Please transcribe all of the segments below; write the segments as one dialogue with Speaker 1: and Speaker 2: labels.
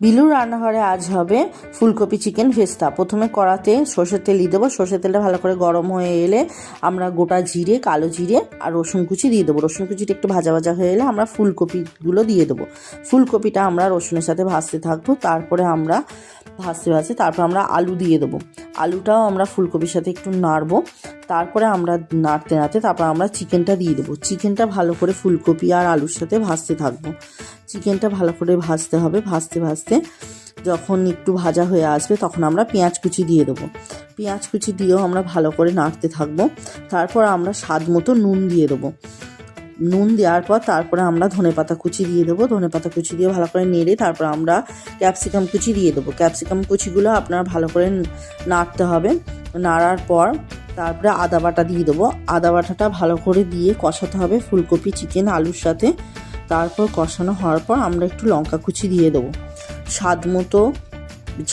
Speaker 1: বিলুর রান্নাঘরে আজ হবে ফুলকপি চিকেন ভেস্তা। প্রথমে কড়াতে সর্ষের তেল দিয়ে দেবো। সর্ষের তেলটা ভালো করে গরম হয়ে এলে আমরা গোটা জিরে, কালো জিরে আর রসুন কুচি দিয়ে দেবো। রসুন কুচিটা একটু ভাজা ভাজা হয়ে এলে আমরা ফুলকপিগুলো দিয়ে দেবো। ফুলকপিটা আমরা রসুনের সাথে ভাজতে থাকবো। তারপরে আমরা তারপর আমরা আলু দিয়ে দেবো। আলুটাও আমরা ফুলকপির সাথে একটু নাড়বো। তারপরে আমরা নাড়তে তারপর আমরা চিকেনটা দিয়ে দেবো। চিকেনটা ভালো করে ফুলকপি আর আলুর সাথে ভাজতে থাকবো। চিকেনটা ভালো করে ভাজতে হবে। ভাজতে যখন একটু ভাজা হয়ে আসবে তখন আমরা পেঁয়াজ কুচি দিয়ে দেবো। পেঁয়াজ কুচি দিয়েও আমরা ভালো করে নাড়তে থাকবো। তারপর আমরা স্বাদ মতো নুন দিয়ে দেবো। নুন দেওয়ার পর তারপরে আমরা ধনেপাতা কুচি দিয়ে দেবো। ধনেপাতা কুচি দিয়ে ভালো করে নেড়ে তারপর আমরা ক্যাপসিকাম কুচি দিয়ে দেবো। ক্যাপসিকাম কুচিগুলো আপনারা ভালো করে নাড়তে হবে। নাড়ার পর তারপরে আদা বাটা দিয়ে দেবো। আদা বাটাটা ভালো করে দিয়ে কষাতে হবে ফুলকপি, চিকেন, আলুর সাথে। তারপর কষানো হওয়ার পর আমরা একটু লঙ্কা কুচি দিয়ে দেবো। স্বাদ মতো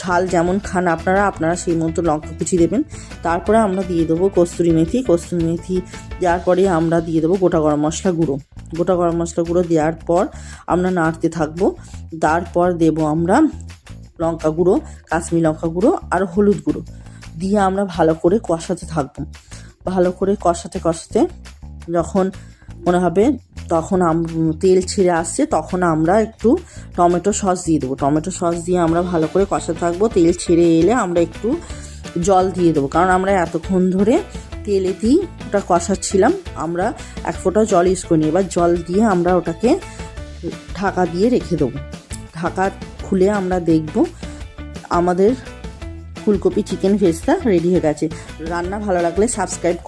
Speaker 1: ঝাল যেমন খান আপনারা সেই মতো লঙ্কা কুচি দেবেন। তারপরে আমরা দিয়ে দেবো কস্তুরি মেথি দেওয়ার পরে আমরা দিয়ে দেবো গোটা গরম মশলা গুঁড়ো দেওয়ার পর আমরা নাড়তে থাকবো। তারপর দেবো আমরা লঙ্কা গুঁড়ো, কাশ্মীরি লঙ্কা গুঁড়ো আর হলুদ গুঁড়ো দিয়ে আমরা ভালো করে কষাতে থাকবো। ভালো করে কষাতে যখন মনে হবে তখন তেল ছেড়ে আসছে তখন আমরা একটু টমেটো সস দিয়ে দেবো। টমেটো সস দিয়ে আমরা ভালো করে কষাতে থাকবো। তেল ছেড়ে এলে আমরা একটু জল দিয়ে দেবো, কারণ আমরা এতক্ষণ ধরে তেলেতেই ওটা কষাচ্ছিলাম। আমরা এক ফোঁটা জল ইউজ করিনি। এবার জল দিয়ে আমরা ওটাকে ঢাকা দিয়ে রেখে দেবো। ঢাকা খুলে আমরা দেখব আমাদের ফুলকপি চিকেন ভেস্তা রেডি হয়ে গেছে। রান্না ভালো লাগলে সাবস্ক্রাইব করুন।